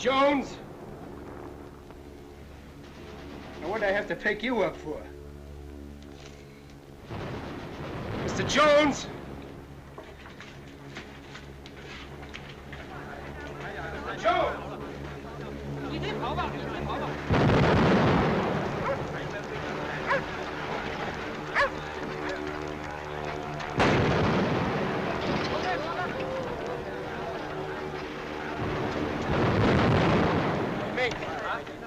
Jones? Now what'd I have to pick you up for? Mr. Jones? Mr. Jones!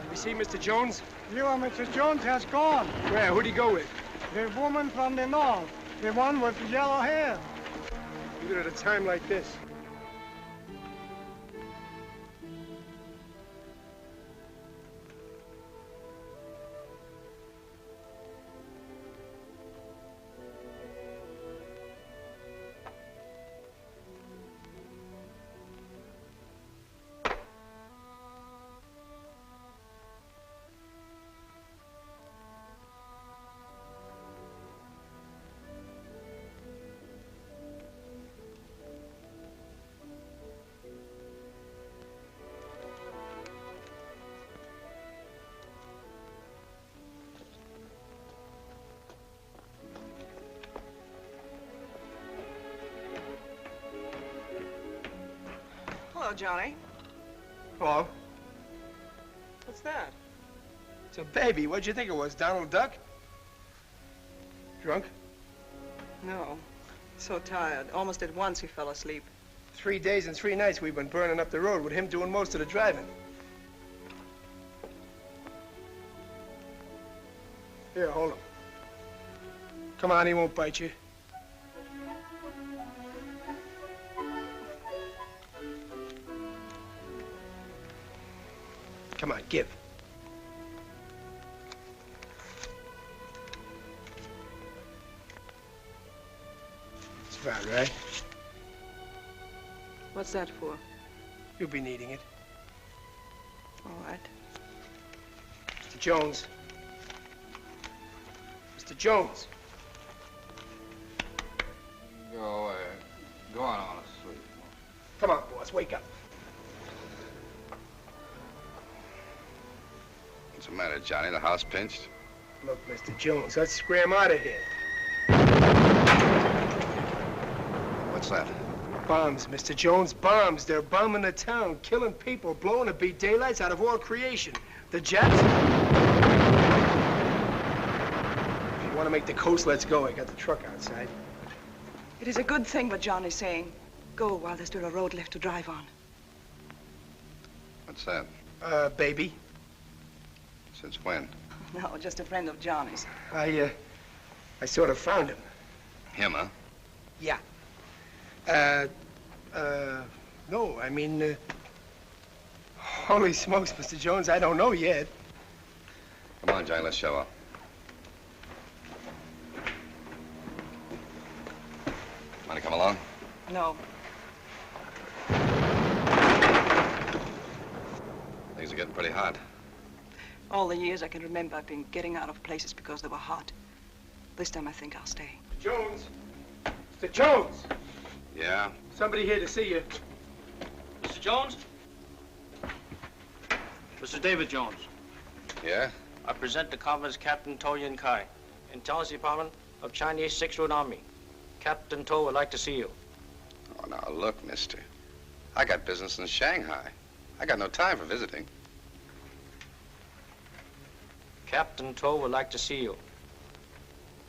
You see Mr. Jones? You and Mr. Jones has gone. Where? Who'd he go with? The woman from the north. The one with the yellow hair. Even at a time like this. Hello, Johnny. Hello. What's that? It's a baby. What'd you think it was, Donald Duck? Drunk? No. So tired. Almost at once he fell asleep. 3 days and 3 nights we've been burning up the road with him doing most of the driving. Here, hold him. Come on, he won't bite you. Come on, give. It's about right. What's that for? You'll be needing it. All right. Mr. Jones. Mr. Jones. Go away. Go on to sleep. Come on, boss, wake up. What's the matter, Johnny? The house pinched? Look, Mr. Jones, let's scram out of here. What's that? Bombs, Mr. Jones, bombs. They're bombing the town, killing people, blowing the beat daylights out of all creation. The Japs... If you want to make the coast, let's go. I got the truck outside. It is a good thing what John is saying. Go while there's still a road left to drive on. What's that? Baby. Since when? No, just a friend of Johnny's. I sort of found him. Him, huh? Yeah. No, I mean, holy smokes, Mr. Jones, I don't know yet. Come on, Johnny, let's show up. Want to come along? No. Things are getting pretty hot. All the years I can remember, I've been getting out of places because they were hot. This time I think I'll stay. Mr. Jones! Mr. Jones! Yeah? Somebody here to see you. Mr. Jones? Mr. David Jones. Yeah? I present the conference Captain Tao-Yuan-Kai, Intelligence Department of Chinese 6th Road Army. Captain To would like to see you. Oh, now, look, mister. I got business in Shanghai. I got no time for visiting. Captain To would like to see you.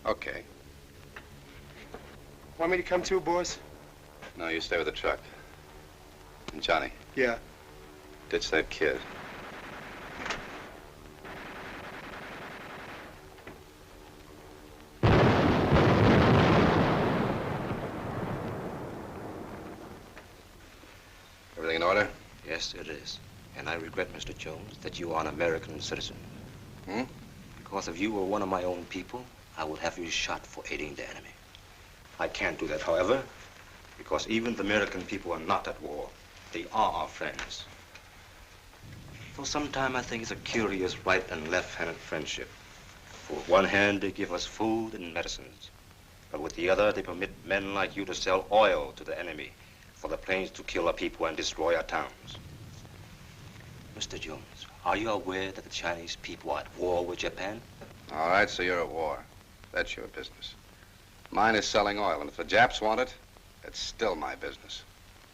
Okay. Want me to come too, boss? No, you stay with the truck. And Johnny, Yeah. ditch that kid. Everything in order? Yes, it is. And I regret, Mr. Jones, that you are an American citizen. Hmm? Because if you were one of my own people, I would have you shot for aiding the enemy. I can't do that, however, because even the American people are not at war. They are our friends. Though sometimes I think it's a curious right and left-handed friendship. For with one hand, they give us food and medicines. But with the other, they permit men like you to sell oil to the enemy for the planes to kill our people and destroy our towns. Mr. Jones, are you aware that the Chinese people are at war with Japan? All right, so you're at war. That's your business. Mine is selling oil, and if the Japs want it, it's still my business.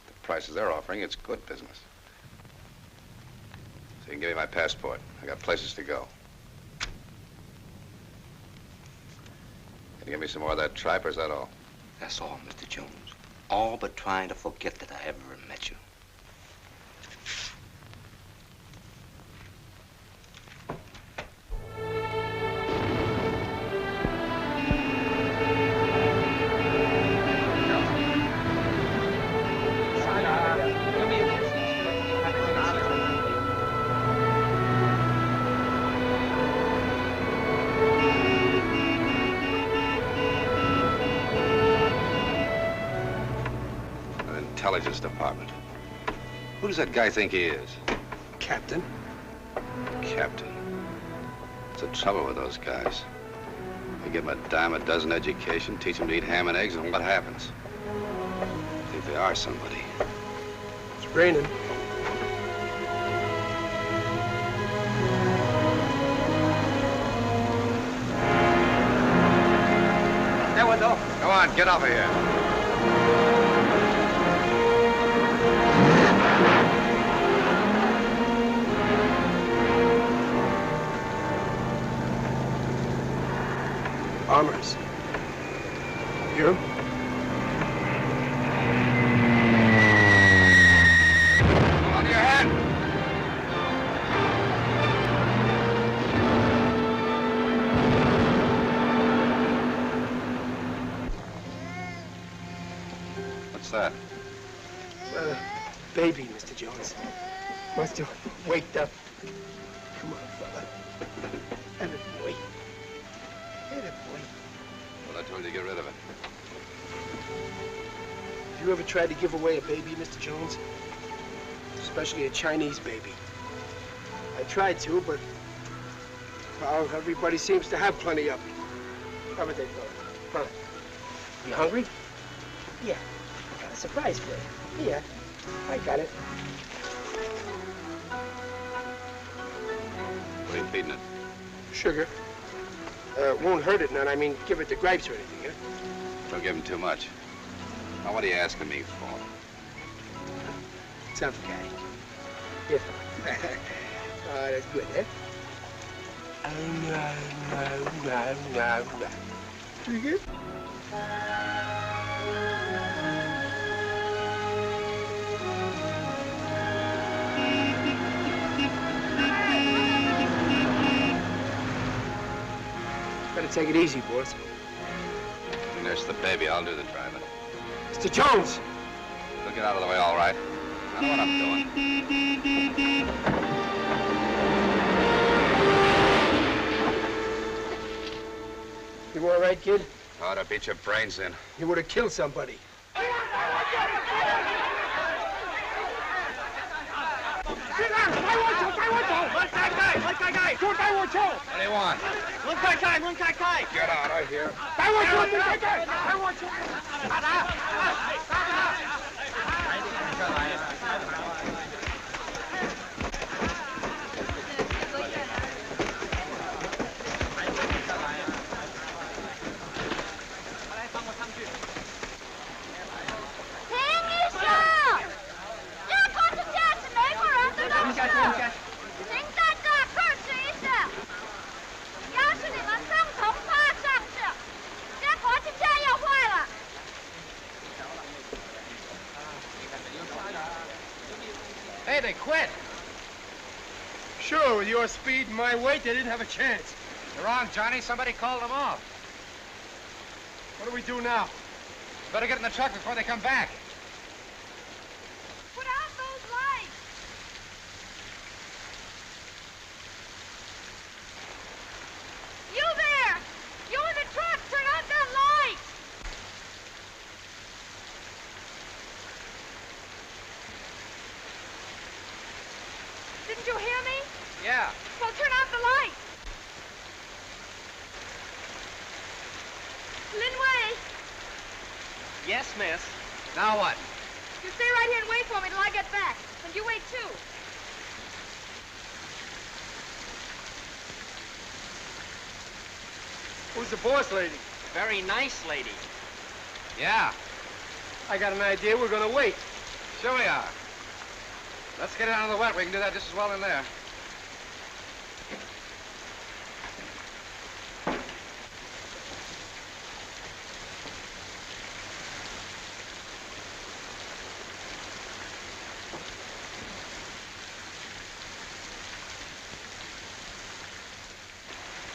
The prices they're offering, it's good business. So you can give me my passport. I got places to go. Can you give me some more of that tripe, or is that all? That's all, Mr. Jones. All but trying to forget that I ever met you. Intelligence Department. Who does that guy think he is? Captain. Captain. What's the trouble with those guys? You give them a dime a dozen education, teach them to eat ham and eggs, and what happens? I think they are somebody. It's raining. Come on, get over here. Armors. You? On your head. What's that? Baby, Mr. Jones. Must have waked up. Come on, fella. And a boy. And a boy. Well, I told you to get rid of it. Have you ever tried to give away a baby, Mr. Jones? Especially a Chinese baby. I tried to, but, well, everybody seems to have plenty of them. How about that, fella? Huh? You hungry? Yeah. Got a surprise for you. Yeah, I got it. What are you feeding it? Sugar. Won't hurt it none. I mean, give it to gripes or anything, huh? Don't give him too much. Now, what are you asking me for? Tough guy. Yeah. Oh, that's good, eh? Pretty good? Better take it easy, boss. Nurse the baby. I'll do the driving. Mr. Jones! You'll get out of the way, all right. I know what I'm doing. You all right, kid? Ought to beat your brains in. You would have killed somebody. What do you want? Get out of here. Hey, they quit. Sure, with your speed and my weight, they didn't have a chance. You're wrong, Johnny. Somebody called them off. What do we do now? Better get in the truck before they come back. Put out those lights. You there! You in the truck! Turn out that light! Didn't you hear me? Yeah. Well, turn out the light. Lin Wei, Yes, miss. Now what? you stay right here and wait for me till I get back. And you wait, too. the boss lady. Very nice lady. Yeah, I got an idea. We're gonna wait. sure we are. Let's get it out of the wet. We can do that just as well in there.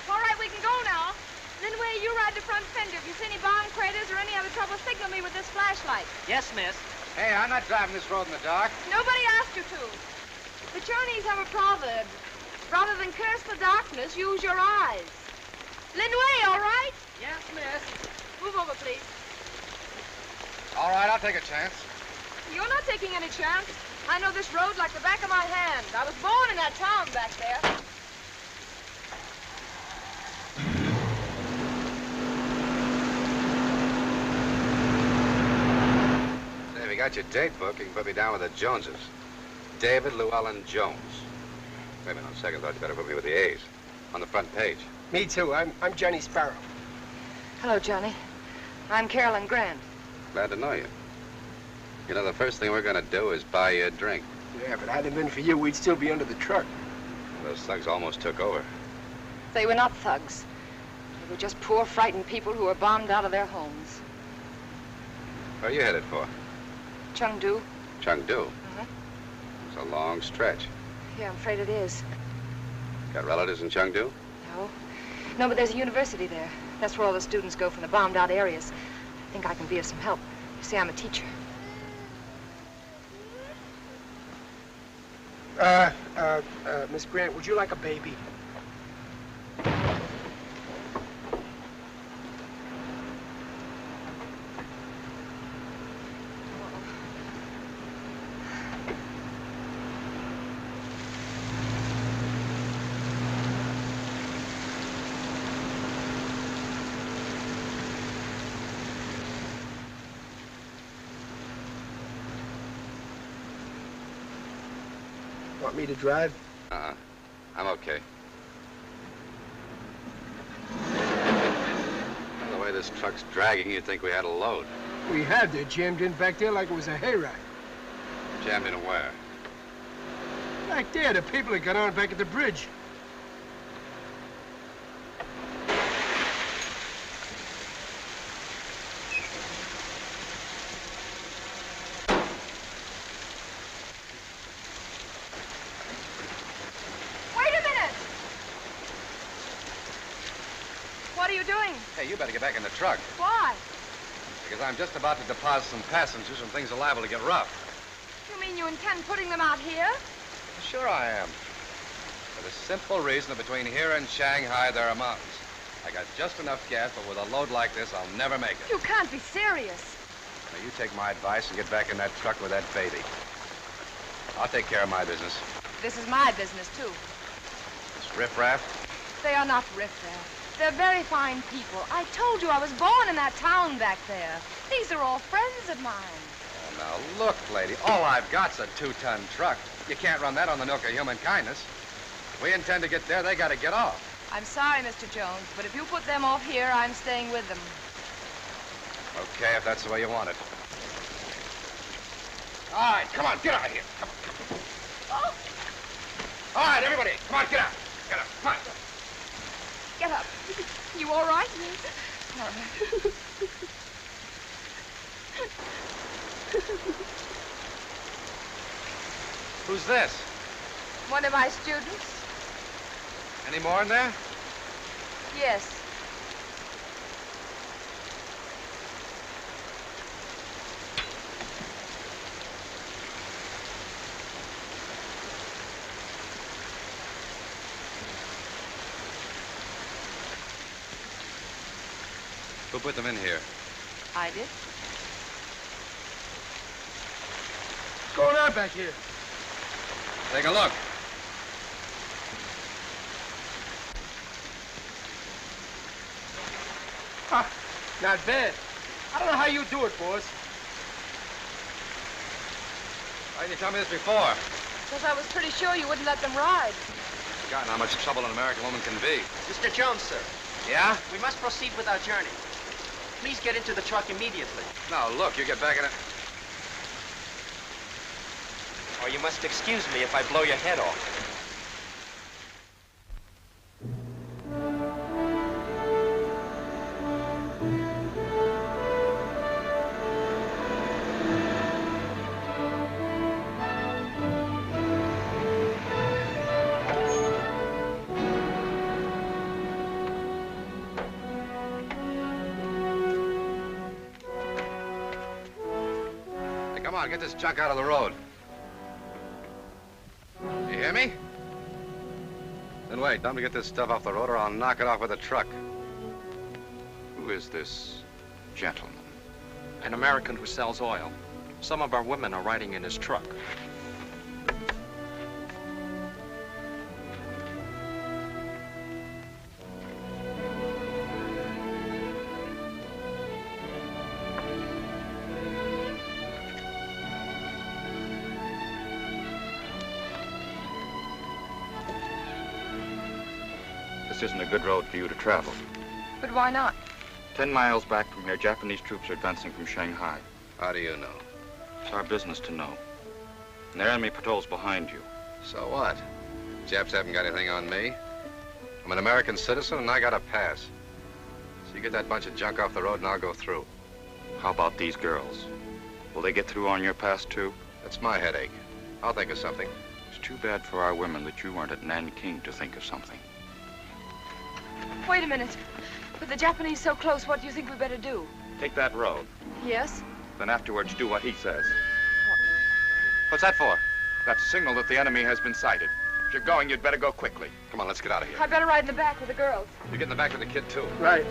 All right, we can go now. Lin Wei, you ride the front fender. If you see any bomb craters or any other trouble, signal me with this flashlight. Yes, miss. Hey, I'm not driving this road in the dark. Nobody asked you to. The Chinese have a proverb. Rather than curse the darkness, use your eyes. Lin Wei, all right? Yes, miss. Move over, please. All right, I'll take a chance. You're not taking any chance. I know this road like the back of my hand. I was born in that town back there. Say, if you got your date book, you can put me down with the Joneses. David Llewellyn Jones. Wait a minute, on second thought, you better put me with the A's. On the front page. Me too. I'm Johnny Sparrow. Hello, Johnny. I'm Carolyn Grant. Glad to know you. You know, the first thing we're gonna do is buy you a drink. Yeah, but had it been for you, we'd still be under the truck. Those thugs almost took over. They were not thugs. They were just poor, frightened people who were bombed out of their homes. Where are you headed for? Chengdu. Chengdu? It's a long stretch. Yeah, I'm afraid it is. Got relatives in Chengdu? No. No, but there's a university there. That's where all the students go from the bombed out areas. I think I can be of some help. You see, I'm a teacher. Miss Grant, would you like a baby? Want me to drive? I'm okay. By the way this truck's dragging, you'd think we had a load. We had. They're jammed in back there like it was a hayride. Jammed in where? Back there, the people that got on back at the bridge. What are you doing? Hey, you better get back in the truck. Why? Because I'm just about to deposit some passengers and things are liable to get rough. You mean you intend putting them out here? Sure I am. For the simple reason that between here and Shanghai, there are mountains. I got just enough gas, but with a load like this, I'll never make it. You can't be serious. Now, you take my advice and get back in that truck with that baby. I'll take care of my business. This is my business, too. This riffraff? They are not riffraff. They're very fine people. I told you I was born in that town back there. These are all friends of mine. Oh, now, look, lady, all I've got's a 2-ton truck. You can't run that on the milk of human kindness. If we intend to get there, they gotta get off. I'm sorry, Mr. Jones, but if you put them off here, I'm staying with them. Okay, if that's the way you want it. All right, come on, get out of here. Come on. Oh! All right, everybody, come on, get out. Get up, come on. Get up. You all right? All right. Who's this? One of my students? Any more in there? Yes. Who put them in here? I did. What's going on back here? Take a look. Huh, not bad. I don't know how you do it, boss. Why didn't you tell me this before? Because I was pretty sure you wouldn't let them ride. I've forgotten how much trouble an American woman can be. Mr. Jones, sir. Yeah? We must proceed with our journey. Please get into the truck immediately. No, look, you get back in it. Or you must excuse me if I blow your head off. Come on, get this junk out of the road. You hear me? Then wait, tell me to get this stuff off the road or I'll knock it off with a truck. Who is this gentleman? An American who sells oil. Some of our women are riding in his truck. This isn't a good road for you to travel. But why not? 10 miles back from here, Japanese troops are advancing from Shanghai. How do you know? It's our business to know. And there are enemy patrols behind you. So what? Japs haven't got anything on me. I'm an American citizen and I got a pass. So you get that bunch of junk off the road and I'll go through. How about these girls? Will they get through on your pass, too? That's my headache. I'll think of something. It's too bad for our women that you weren't at Nanking to think of something. Wait a minute. With the Japanese so close, what do you think we better do? Take that road. Yes? Then afterwards, do what he says. What's that for? That's a signal that the enemy has been sighted. If you're going, you'd better go quickly. Come on, let's get out of here. I better ride in the back with the girls. You get in the back with the kid, too. Right.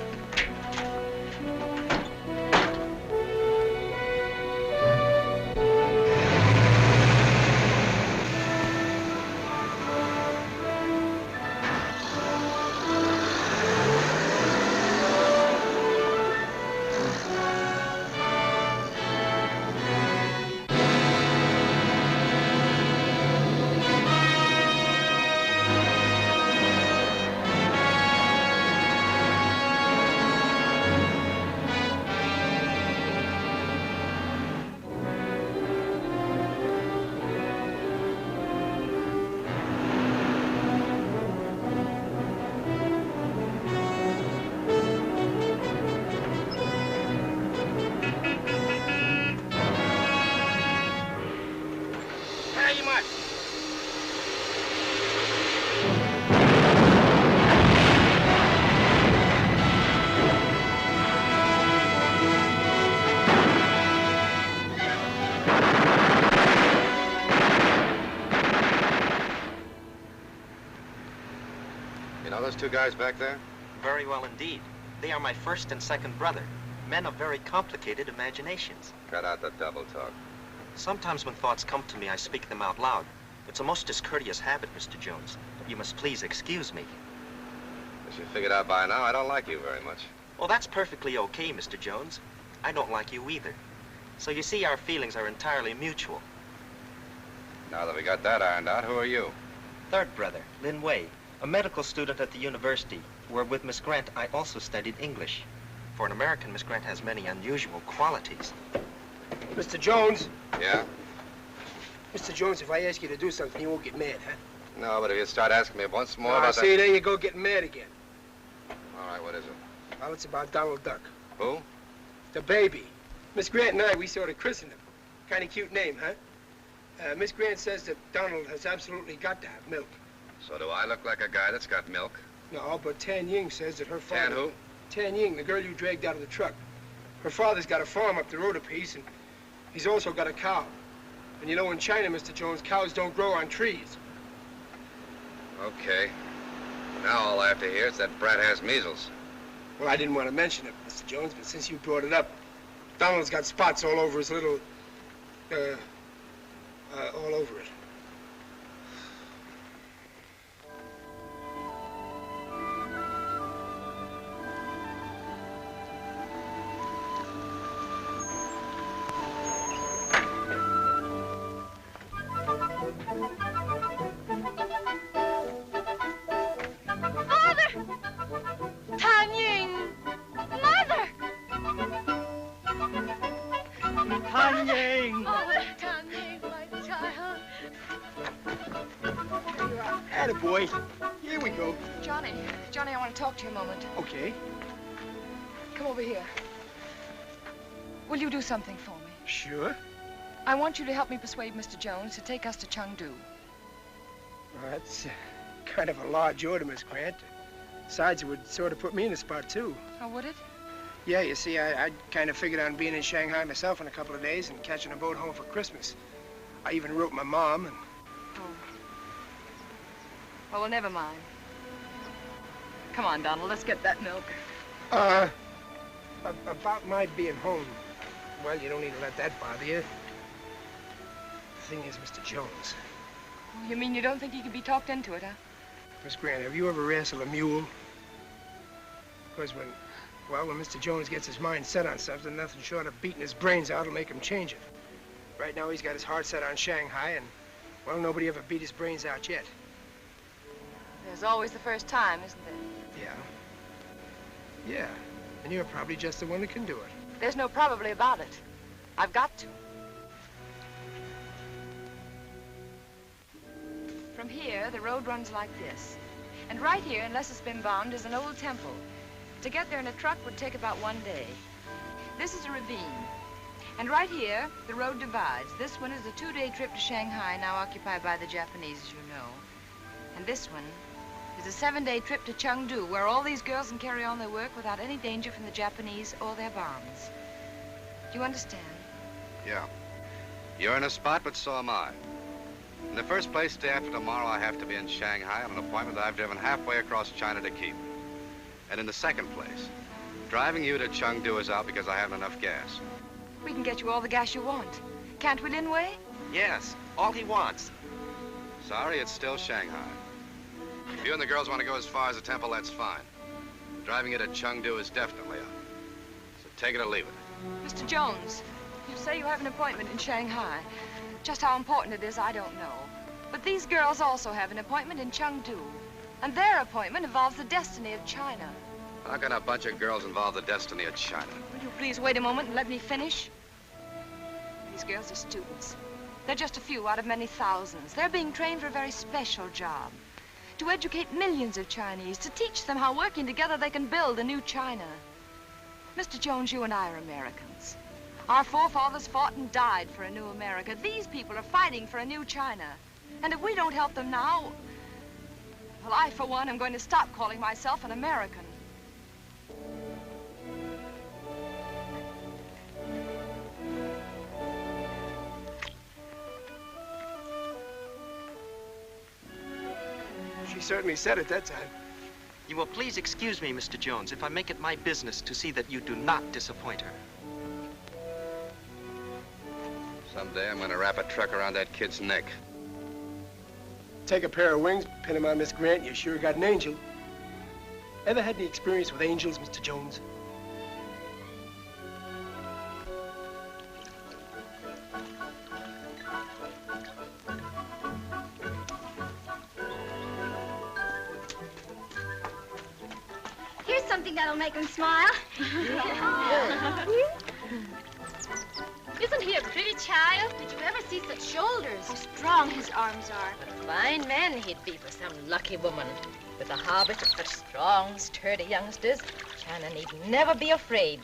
Those two guys back there? Very well indeed. They are my first and second brother. Men of very complicated imaginations. Cut out the double talk. Sometimes when thoughts come to me, I speak them out loud. It's a most discourteous habit, Mr. Jones. You must please excuse me. As you figured out by now, I don't like you very much. Well, that's perfectly okay, Mr. Jones. I don't like you either. So you see, our feelings are entirely mutual. Now that we got that ironed out, who are you? Third brother, Lin Wei, a medical student at the university, where with Miss Grant I also studied English. For an American, Miss Grant has many unusual qualities. Mr. Jones. Yeah? Mr. Jones, if I ask you to do something, you won't get mad, huh? No, but if you start asking me once more about see, that... there you go, getting mad again. All right, what is it? Well, it's about Donald Duck. Who? The baby. Miss Grant and I, we sort of christened him. Kind of cute name, huh? Miss Grant says that Donald has absolutely got to have milk. So do I look like a guy that's got milk? No, but Tan Ying says that her father... Tan who? Tan Ying, the girl you dragged out of the truck. Her father's got a farm up the road a piece, and he's also got a cow. And you know, in China, Mr. Jones, cows don't grow on trees. Okay. Now all I have to hear is that brat has measles. Well, I didn't want to mention it, Mr. Jones, but since you brought it up, Donald's got spots all over his little... all over it. boy. Here we go. Johnny, I want to talk to you a moment. Okay. Come over here. Will you do something for me? Sure. I want you to help me persuade Mr. Jones to take us to Chengdu. Well, that's kind of a large order, Miss Grant. Besides, it would sort of put me in a spot, too. Oh, would it? Yeah, you see, I kind of figured on being in Shanghai myself in a couple of days and catching a boat home for Christmas. I even wrote my mom and... Oh. Well, never mind. Come on, Donald, let's get that milk. About my being home. Well, you don't need to let that bother you. The thing is, Mr. Jones. Oh, you mean you don't think he could be talked into it, huh? Miss Grant, have you ever wrestled a mule? Because when Mr. Jones gets his mind set on something, nothing short of beating his brains out will make him change it. Right now, he's got his heart set on Shanghai, and, well, nobody ever beat his brains out yet. There's always the first time, isn't there? Yeah. Yeah. And you're probably just the one that can do it. There's no probably about it. I've got to. From here, the road runs like this. And right here, unless it's been bombed, is an old temple. To get there in a truck would take about 1 day. This is a ravine. And right here, the road divides. This one is a 2-day trip to Shanghai, now occupied by the Japanese, as you know. And this one is a 7-day trip to Chengdu, where all these girls can carry on their work without any danger from the Japanese or their bombs. Do you understand? Yeah. You're in a spot, but so am I. In the first place, day after tomorrow, I have to be in Shanghai on an appointment that I've driven halfway across China to keep. And in the second place, driving you to Chengdu is out because I haven't enough gas. We can get you all the gas you want. Can't we, Lin Wei? Yes, all he wants. Sorry, it's still Shanghai. If you and the girls want to go as far as the temple, that's fine. Driving you to Chengdu is definitely out. So take it or leave it. Mr. Jones, you say you have an appointment in Shanghai. Just how important it is, I don't know. But these girls also have an appointment in Chengdu. And their appointment involves the destiny of China. How can a bunch of girls involve the destiny of China? Will you please wait a moment and let me finish? These girls are students. They're just a few out of many thousands. They're being trained for a very special job. To educate millions of Chinese, to teach them how working together they can build a new China. Mr. Jones, you and I are Americans. Our forefathers fought and died for a new America. These people are fighting for a new China. And if we don't help them now, well, I, for one, am going to stop calling myself an American. She certainly said it that time. You will please excuse me, Mr. Jones, if I make it my business to see that you do not disappoint her. Someday I'm going to wrap a truck around that kid's neck. Take a pair of wings, pin them on Miss Grant, you sure got an angel. Ever had any experience with angels, Mr. Jones? Here's something that'll make him smile. Isn't he a pretty child? Did you ever see such shoulders? How strong his arms are. A fine man he'd be for some lucky woman. With a harvest of such strong, sturdy youngsters, China need never be afraid.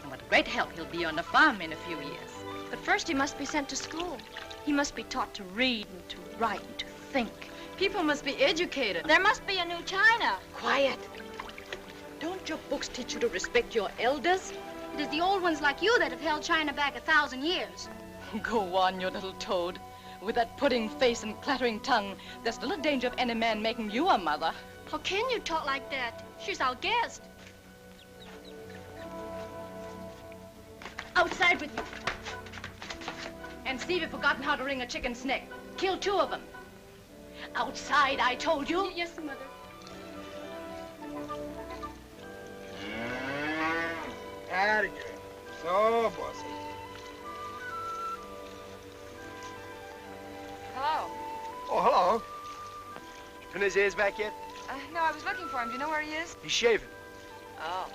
And what great help he'll be on the farm in a few years. But first he must be sent to school. He must be taught to read and to write and to think. People must be educated. There must be a new China. Quiet. Don't your books teach you to respect your elders? It is the old ones like you that have held China back 1,000 years. Go on, you little toad. With that pudding face and clattering tongue, there's still a danger of any man making you a mother. How can you talk like that? She's our guest. Outside with you. And Steve, you've forgotten how to wring a chicken's neck. Kill 2 of them. Outside, I told you. Yes, Mother. Howdy, girl. So bossy. Hello. Oh, hello. Pin his ears back yet? No, I was looking for him. Do you know where he is? He's shaving. Oh.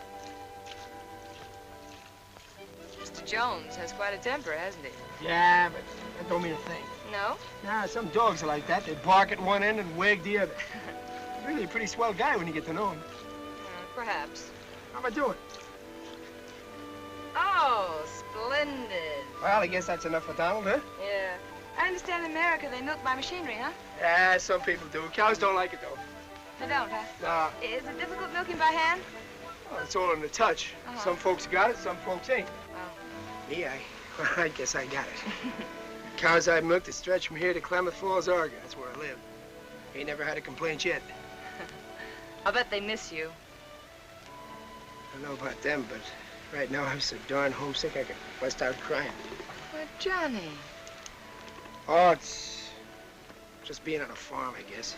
Mr. Jones has quite a temper, hasn't he? Yeah, but that don't mean a thing. No? Nah, some dogs are like that. They bark at one end and wag the other. He's really a pretty swell guy when you get to know him. Perhaps. How am I doing? Oh, splendid. Well, I guess that's enough for Donald, huh? Yeah. I understand in America they milk by machinery, huh? Yeah, some people do. Cows don't like it, though. They don't, huh? Nah. Is it difficult milking by hand? Well, it's all in the touch. Some folks got it, some folks ain't. Oh. Me, I guess I got it. Cows I've milked that stretch from here to Klamath Falls, Oregon. That's where I live. Ain't never had a complaint yet. I'll bet they miss you. I don't know about them, but right now I'm so darn homesick I could bust out crying. Well, Johnny. Oh, it's just being on a farm, I guess.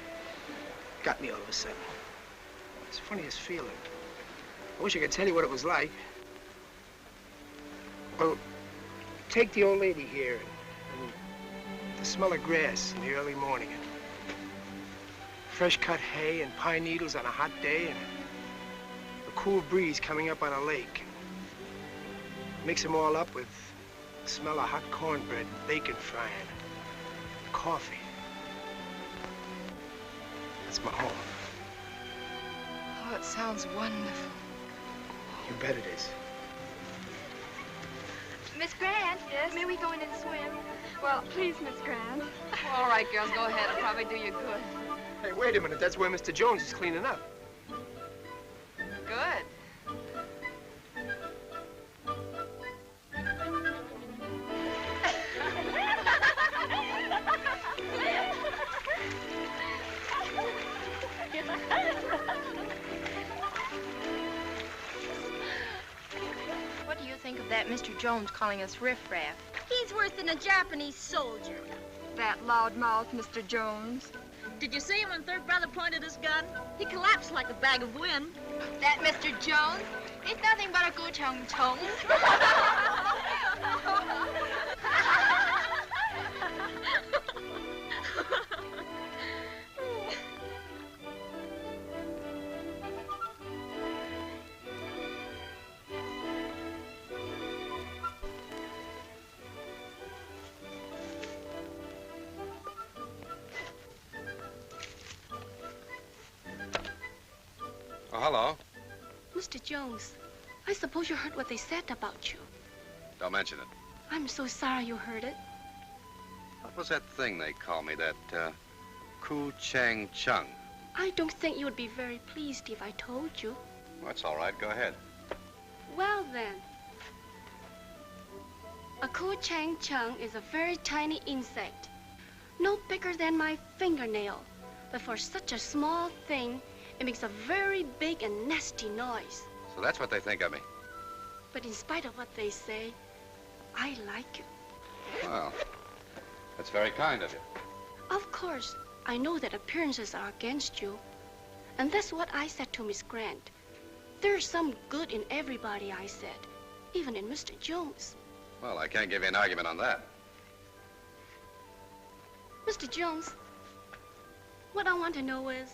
Got me all of a sudden. It's the funniest feeling. I wish I could tell you what it was like. Well, take the old lady here and the smell of grass in the early morning and fresh cut hay and pine needles on a hot day and a cool breeze coming up on a lake. Mix them all up with the smell of hot cornbread and bacon frying, coffee. That's my home. Oh, it sounds wonderful. You bet it is. Miss Grant, yes? May we go in and swim? Well, Please, Miss Grant. all right, girls, go ahead. It'll probably do you good. Hey, wait a minute. That's where Mr. Jones is cleaning up. Good. What do you think of that Mr. Jones calling us riffraff? He's worse than a Japanese soldier. That loudmouth, Mr. Jones. Did you see him when Third Brother pointed his gun? He collapsed like a bag of wind. That Mr. Jones? He's nothing but a good young toad. Oh, hello. Mr. Jones, I suppose you heard what they said about you. Don't mention it. I'm so sorry you heard it. What was that thing they call me, that, Ku Chang Chung? I don't think you would be very pleased if I told you. Well, that's all right. Go ahead. Well, then. A Ku Chang Chung is a very tiny insect, no bigger than my fingernail. But for such a small thing, it makes a very big and nasty noise. So that's what they think of me. But in spite of what they say, I like you. Well, that's very kind of you. Of course, I know that appearances are against you. And that's what I said to Miss Grant. There's some good in everybody, I said, even in Mr. Jones. Well, I can't give you an argument on that. Mr. Jones, what I want to know is,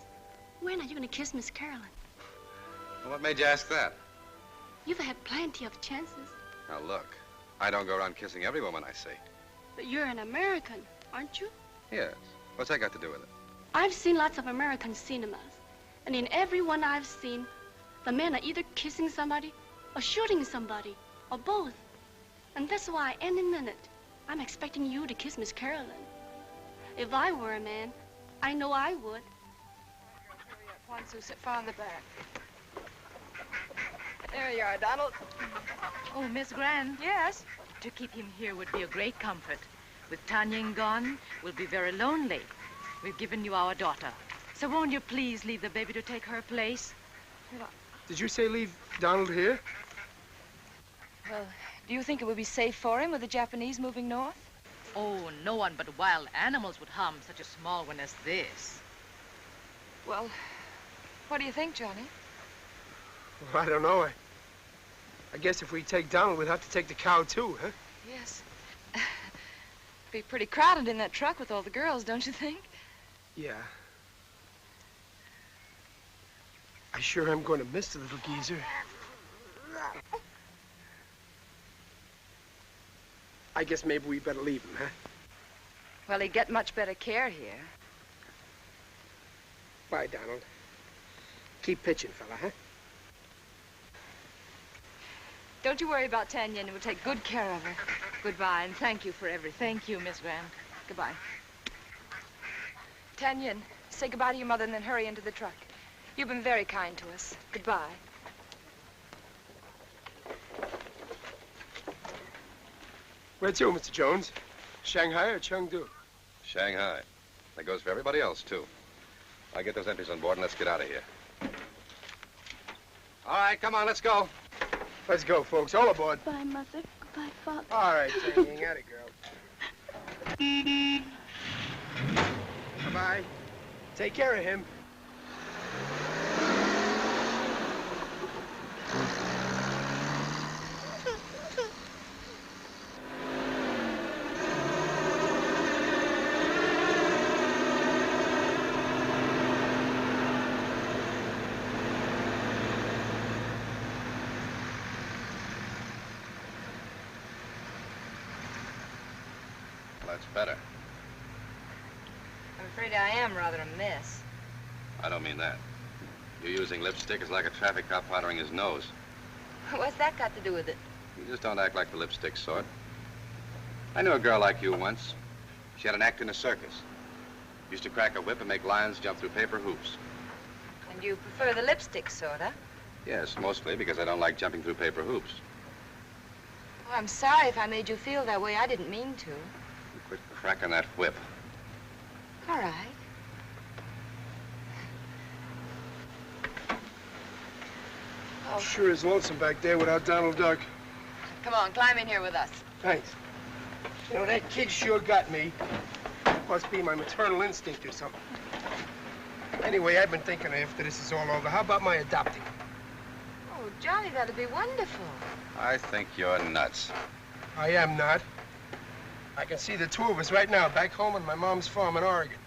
when are you going to kiss Miss Carolyn? Well, what made you ask that? You've had plenty of chances. Now, look, I don't go around kissing every woman I see. But you're an American, aren't you? Yes. What's that got to do with it? I've seen lots of American cinemas. And in every one I've seen, the men are either kissing somebody or shooting somebody or both. And that's why any minute I'm expecting you to kiss Miss Carolyn. If I were a man, I know I would. Ponsu, sit far in the back. There you are, Donald. Oh, Miss Grant. Yes? To keep him here would be a great comfort. With Tanya gone, we'll be very lonely. We've given you our daughter. So won't you please leave the baby to take her place? Did you say leave Donald here? Well, do you think it would be safe for him with the Japanese moving north? Oh, no one but wild animals would harm such a small one as this. Well, what do you think, Johnny? Well, I don't know. I guess if we take Donald, we'd have to take the cow, too, huh? Yes. Be pretty crowded in that truck with all the girls, don't you think? Yeah. I sure am going to miss the little geezer. I guess maybe we better leave him, huh? Well, he'd get much better care here. Bye, Donald. Keep pitching, fella, huh? Don't you worry about Tao-Yuan. We'll take good care of her. Goodbye, and thank you for everything. Thank you, Miss Grant. Goodbye. Tao-Yuan, say goodbye to your mother and then hurry into the truck. You've been very kind to us. Goodbye. Where to, Mr. Jones? Shanghai or Chengdu? Shanghai. That goes for everybody else, too. I'll get those entries on board and let's get out of here. All right, come on, let's go. Let's go, folks. All aboard. Goodbye, Mother. Goodbye, Father. All right, Tang, at it, girl. Bye-bye. Take care of him. That's better. I'm afraid I am rather a mess. I don't mean that. You using lipstick is like a traffic cop powdering his nose. What's that got to do with it? You just don't act like the lipstick sort. I knew a girl like you once. She had an act in a circus. Used to crack a whip and make lions jump through paper hoops. And you prefer the lipstick sort, huh? Yes, mostly because I don't like jumping through paper hoops. Oh, I'm sorry if I made you feel that way. I didn't mean to. Quit cracking that whip. All right. Oh. Sure is lonesome back there without Donald Duck. Come on, climb in here with us. Thanks. You know, that kid sure got me. Must be my maternal instinct or something. Anyway, I've been thinking after this is all over, how about my adopting? Oh, Johnny, that'd be wonderful. I think you're nuts. I am not. I can see the two of us right now back home on my mom's farm in Oregon.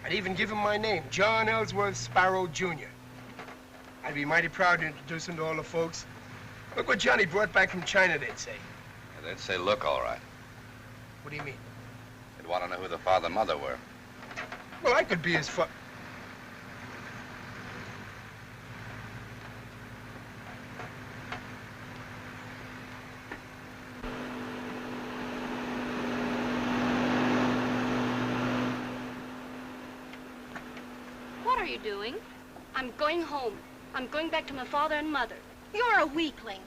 I'd even give him my name, John Ellsworth Sparrow, Jr. I'd be mighty proud to introduce him to all the folks. Look what Johnny brought back from China, they'd say. Yeah, they'd say, look, all right. What do you mean? They'd want to know who the father and mother were. Well, I could be his fa... What are you doing? I'm going home. I'm going back to my father and mother. You're a weakling.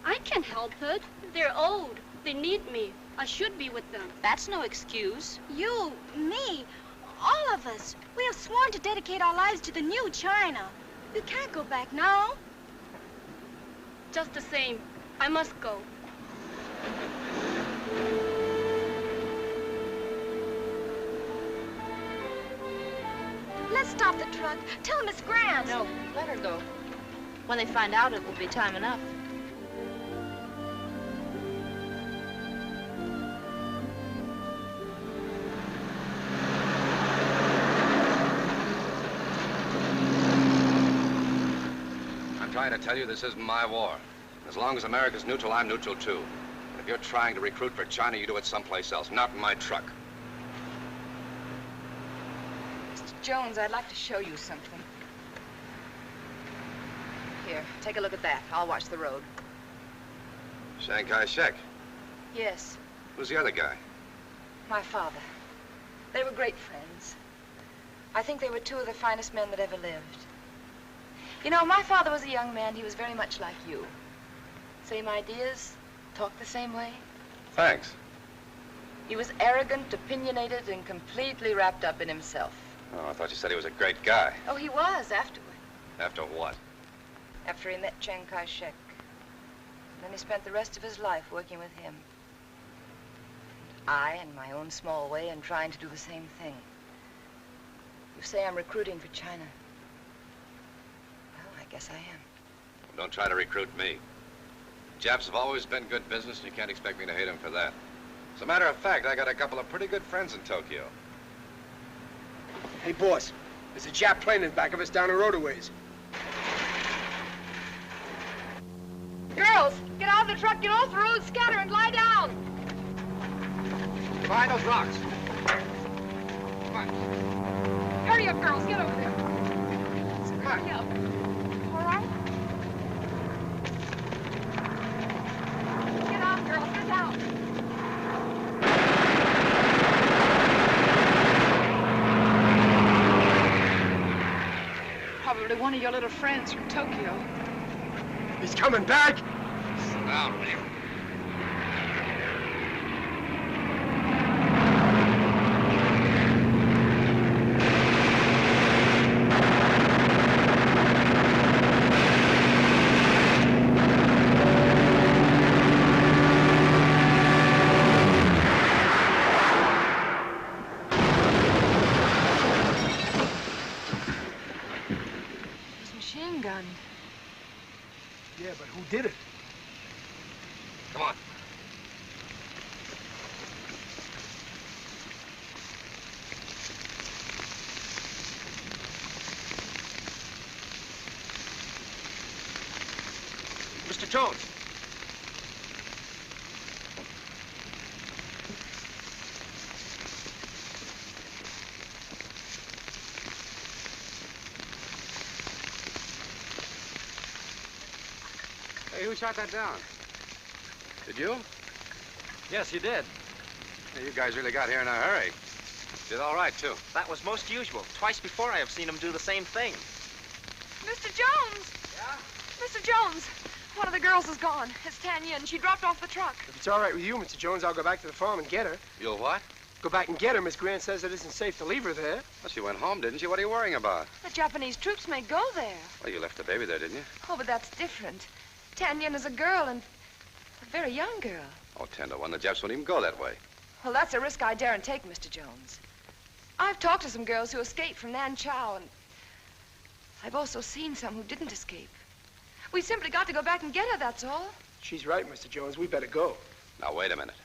I can't help it. They're old. They need me. I should be with them. That's no excuse. You, me, all of us. We have sworn to dedicate our lives to the new China. We can't go back now. Just the same, I must go. Let's stop the truck. Tell Miss Grant. No, let her go. When they find out, it will be time enough. I'm trying to tell you this isn't my war. As long as America's neutral, I'm neutral too. And if you're trying to recruit for China, you do it someplace else, not in my truck. Mr. Jones, I'd like to show you something. Here, take a look at that. I'll watch the road. Shanghai Shek. Yes, Who's the other guy? my father. They were great friends. I think they were two of the finest men that ever lived. You know, my father was a young man. He was very much like you. Same ideas, talked the same way. Thanks. He was arrogant, opinionated, and completely wrapped up in himself. Oh, I thought you said he was a great guy. Oh, he was afterward. After what? After he met Chiang Kai-shek. Then he spent the rest of his life working with him. And I, in my own small way, am trying to do the same thing. You say I'm recruiting for China. Well, I guess I am. Don't try to recruit me. Japs have always been good business, and you can't expect me to hate them for that. As a matter of fact, I got a couple of pretty good friends in Tokyo. Hey, boss, there's a Jap plane in back of us down the road a ways. Girls, get out of the truck, get off the road, scatter, and lie down. Behind those rocks. on. Hurry up, girls. Get over there. Hurry up. All right? Get out, girls. Get out. Probably one of your little friends from Tokyo. He's coming back. Sit down, Lee. Yeah, but who did it? Come on. Mr. Jones. Hey, who shot that down? Did you? Yes, you did. Hey, you guys really got here in a hurry. Did all right, too. That was most usual. Twice before I have seen him do the same thing. Mr. Jones! Yeah? Mr. Jones, one of the girls is gone. It's Tao-Yuan. She dropped off the truck. If it's all right with you, Mr. Jones, I'll go back to the farm and get her. You'll what? Go back and get her. Miss Grant says it isn't safe to leave her there. Well, she went home, didn't she? What are you worrying about? The Japanese troops may go there. Well, you left the baby there, didn't you? Oh, but that's different. Tao-Yuan is a girl, and a very young girl. Oh, 10 to 1. The Japs won't even go that way. Well, that's a risk I daren't take, Mr. Jones. I've talked to some girls who escaped from Nanchow, and I've also seen some who didn't escape. We simply got to go back and get her, that's all. She's right, Mr. Jones. We better go. Now, wait a minute.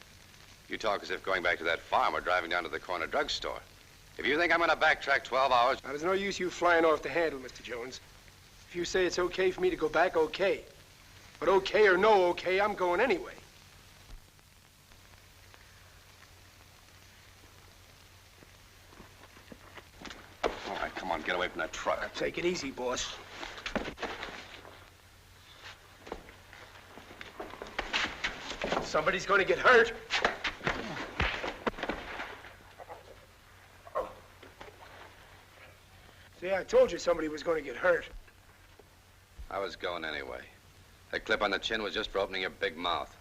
You talk as if going back to that farm or driving down to the corner drugstore. If you think I'm going to backtrack 12 hours... Now, there's no use you flying off the handle, Mr. Jones. If you say it's okay for me to go back, okay. But okay or no okay, I'm going anyway. All right, come on, get away from that truck. Now, take it easy, boss. Somebody's going to get hurt. See, I told you somebody was going to get hurt. I was going anyway. That clip on the chin was just for opening your big mouth.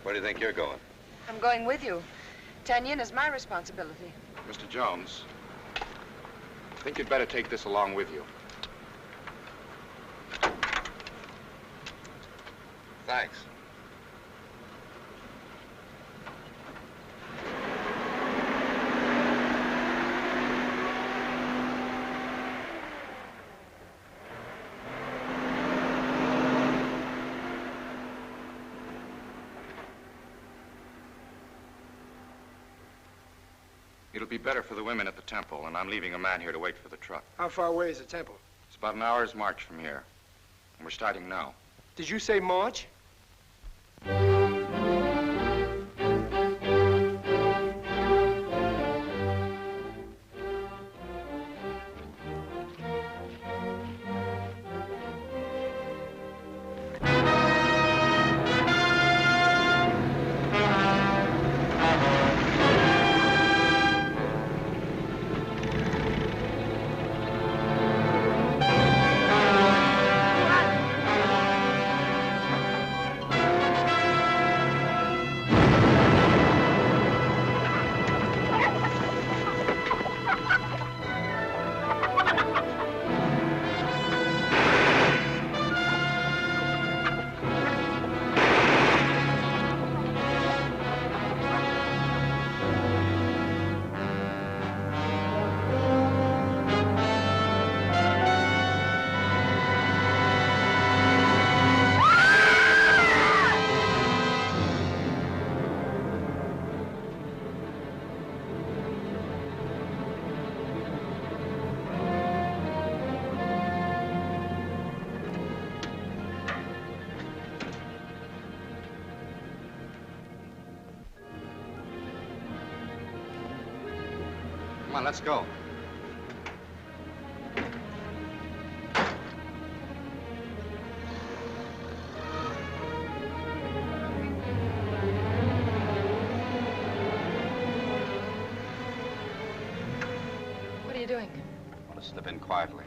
Where do you think you're going? I'm going with you. Tao-Yuan is my responsibility. Mr. Jones, I think you'd better take this along with you. Thanks. It'll be better for the women at the temple, and I'm leaving a man here to wait for the truck. How far away is the temple? It's about an hour's march from here, and we're starting now. Did you say march? Come on, let's go. What are you doing? I want to slip in quietly.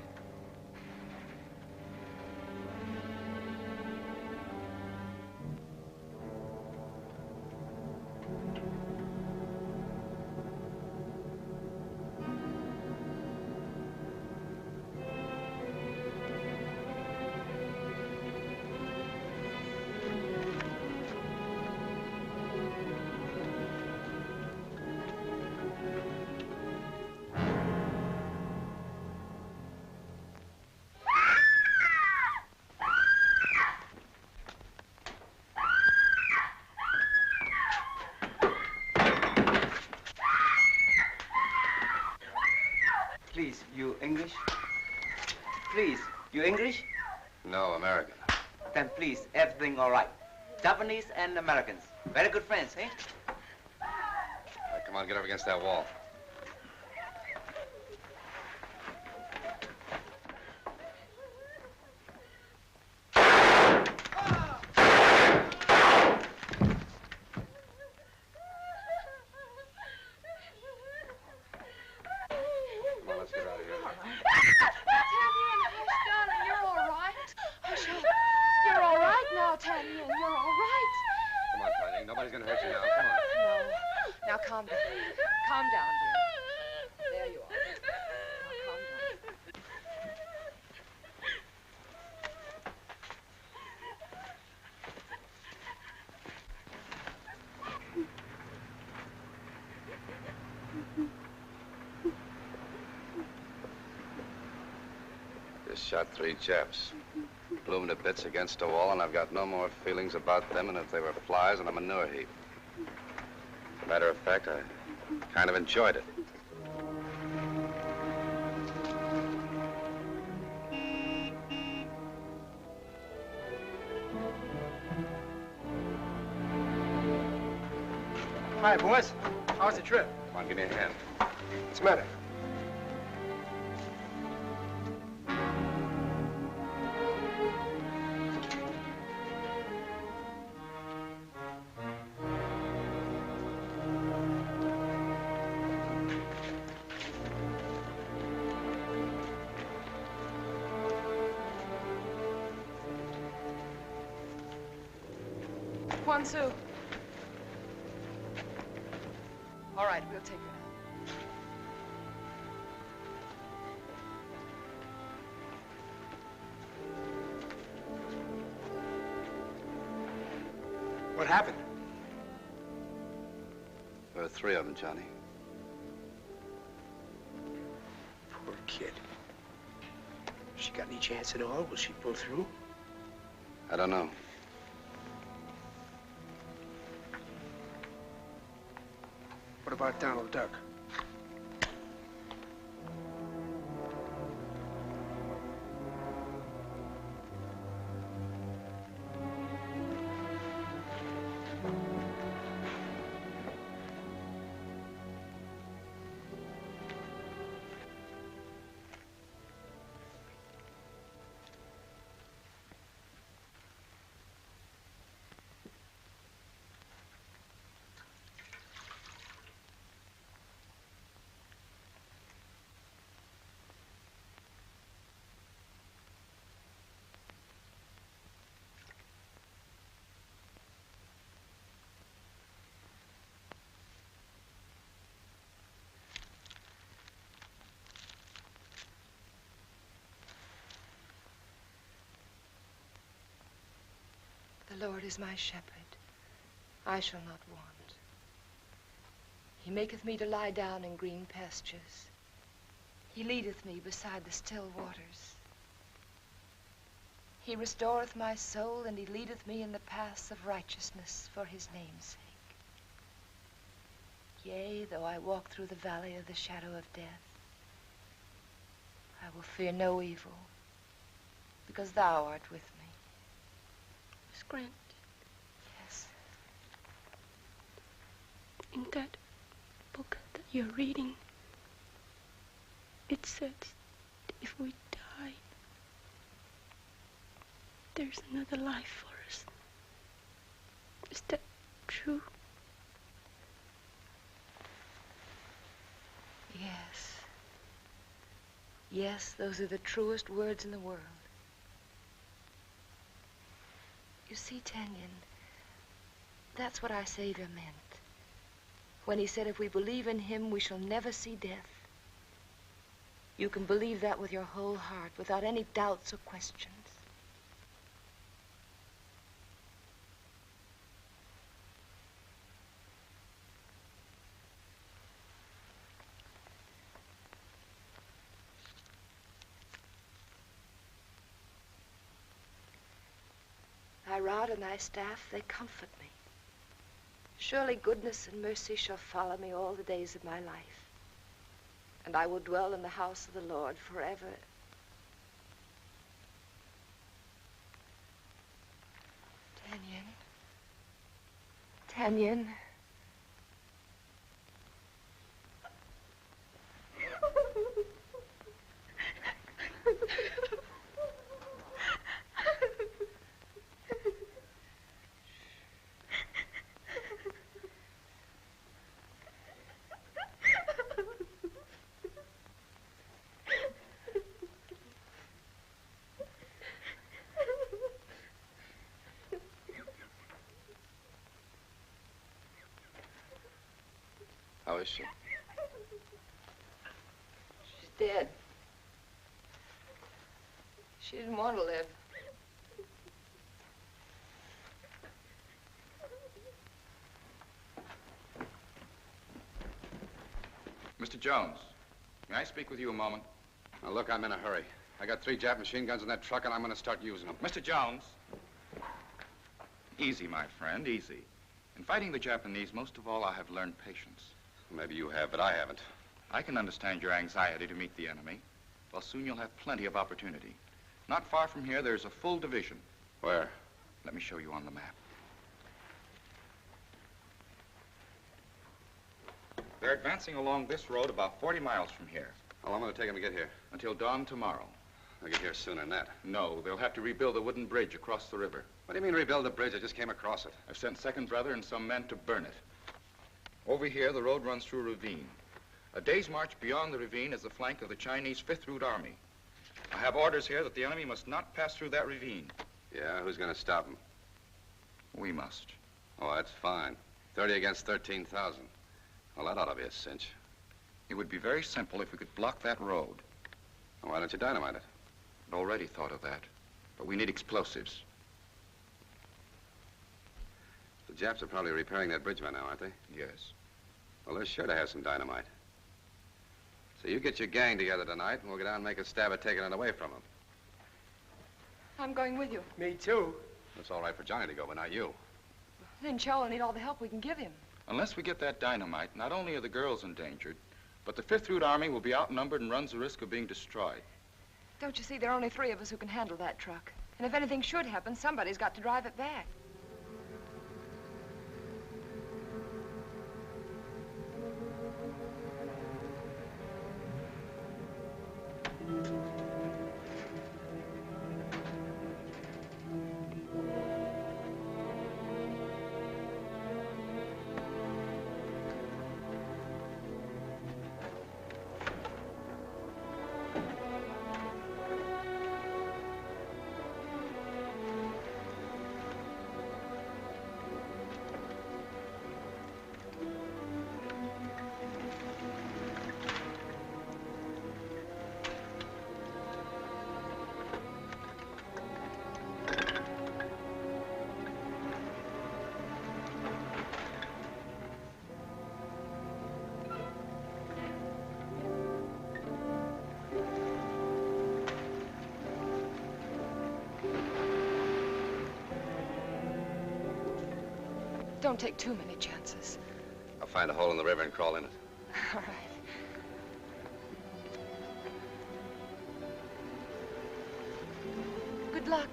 Please, you English? Please, you English? No, American. Then please, everything all right. Japanese and Americans. Very good friends, eh? All right, come on, get up against that wall. Nobody's gonna hurt you now. Come on. No. Now calm down. Calm down, dear. There you are. Now calm down. Just shot 3 chaps. Blew them to bits against a wall, and I've got no more feelings about them than if they were flies in a manure heap. As a matter of fact, I kind of enjoyed it. Hi, boys. How's the trip? Come on, give me a hand. What's the matter? Sue. All right, we'll take her now. What happened? There were 3 of them, Johnny. Poor kid. She got any chance at all? Will she pull through? I don't know. What about Donald Duck? The Lord is my shepherd. I shall not want. He maketh me to lie down in green pastures. He leadeth me beside the still waters. He restoreth my soul, and he leadeth me in the paths of righteousness for his name's sake. Yea, though I walk through the valley of the shadow of death, I will fear no evil, because thou art with me. Miss Grant. Yes. In that book that you're reading, It says that if we die, there's another life for us. Is that true? Yes. Yes, those are the truest words in the world. You see, Tao-Yuan, that's what our Savior meant when he said if we believe in him, we shall never see death. You can believe that with your whole heart, without any doubts or questions. Thy rod and thy staff, they comfort me. Surely goodness and mercy shall follow me all the days of my life. And I will dwell in the house of the Lord forever. Tao-Yuan. Tao-Yuan. How is she? She's dead. She didn't want to live. Mr. Jones, may I speak with you a moment? Now, look, I'm in a hurry. I got 3 Jap machine guns in that truck, and I'm going to start using them. Mr. Jones. Easy, my friend, easy. In fighting the Japanese, most of all, I have learned patience. Maybe you have, but I haven't. I can understand your anxiety to meet the enemy. Well, soon you'll have plenty of opportunity. Not far from here, there's a full division. Where? Let me show you on the map. They're advancing along this road about 40 miles from here. How long will it take them to get here? Until dawn tomorrow. They'll get here sooner than that. No, they'll have to rebuild the wooden bridge across the river. What do you mean rebuild the bridge? I just came across it. I've sent Second Brother and some men to burn it. Over here, the road runs through a ravine. A day's march beyond the ravine is the flank of the Chinese 5th Route Army. I have orders here that the enemy must not pass through that ravine. Yeah, who's going to stop them? We must. Oh, that's fine. 30 against 13,000. Well, that ought to be a cinch. It would be very simple if we could block that road. Well, why don't you dynamite it? I'd already thought of that, but we need explosives. The Japs are probably repairing that bridge by now, aren't they? Yes. Well, they're sure to have some dynamite. So you get your gang together tonight, and we'll go down and make a stab at taking it away from them. I'm going with you. Me too. It's all right for Johnny to go, but not you. Lin Cho will need all the help we can give him. Unless we get that dynamite, not only are the girls endangered, but the 5th Route Army will be outnumbered and runs the risk of being destroyed. Don't you see, there are only 3 of us who can handle that truck. And if anything should happen, somebody's got to drive it back. Don't take too many chances. I'll find a hole in the river and crawl in it. All right. Good luck.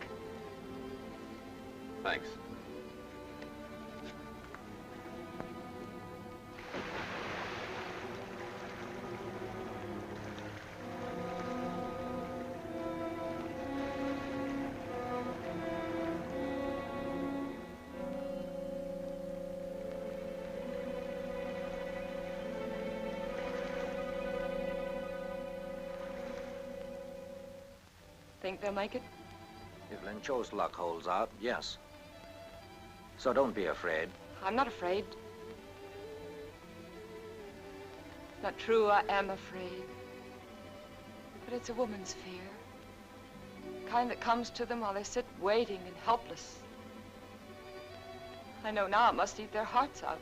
Thanks. think they'll make it? If Lin Cho's luck holds out, yes. So don't be afraid. I'm not afraid. Not true, I am afraid. But it's a woman's fear. Kind that comes to them while they sit waiting and helpless. I know now it must eat their hearts out.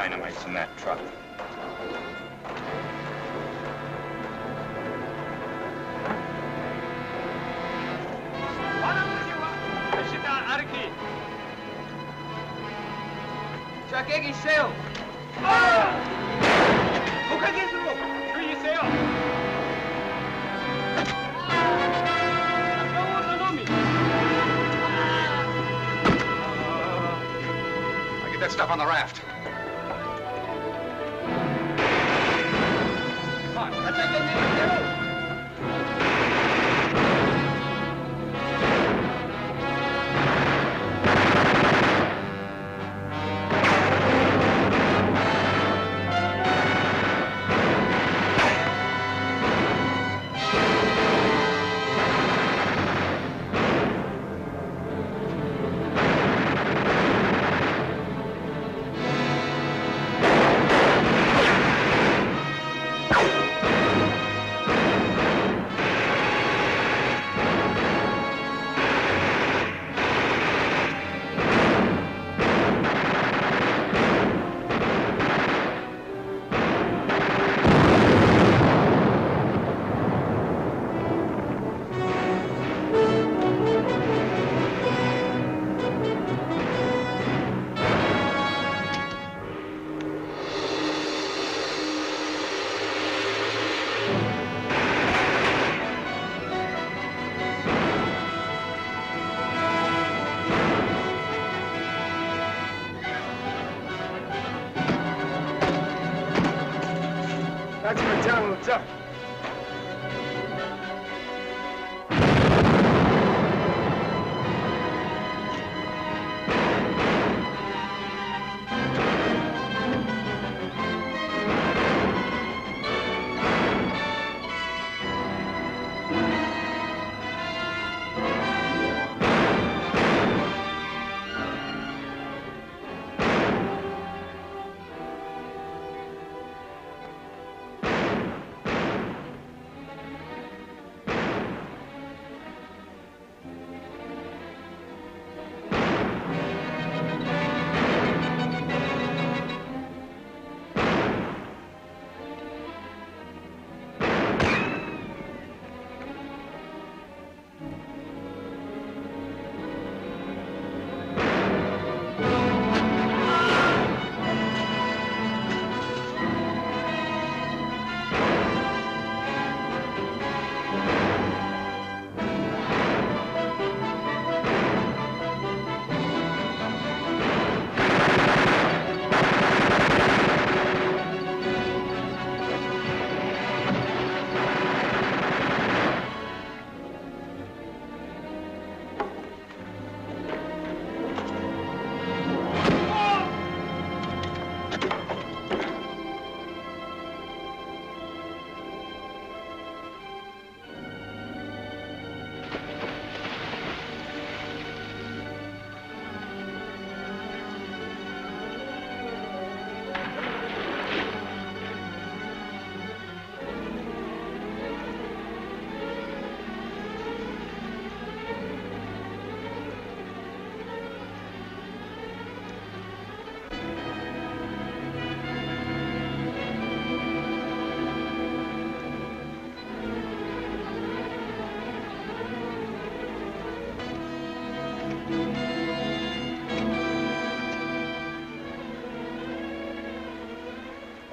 Dynamite's in that truck. 좌객이 세요. 복하겠으로. 주의세요. Get that stuff on the raft. That's for Donald Duck.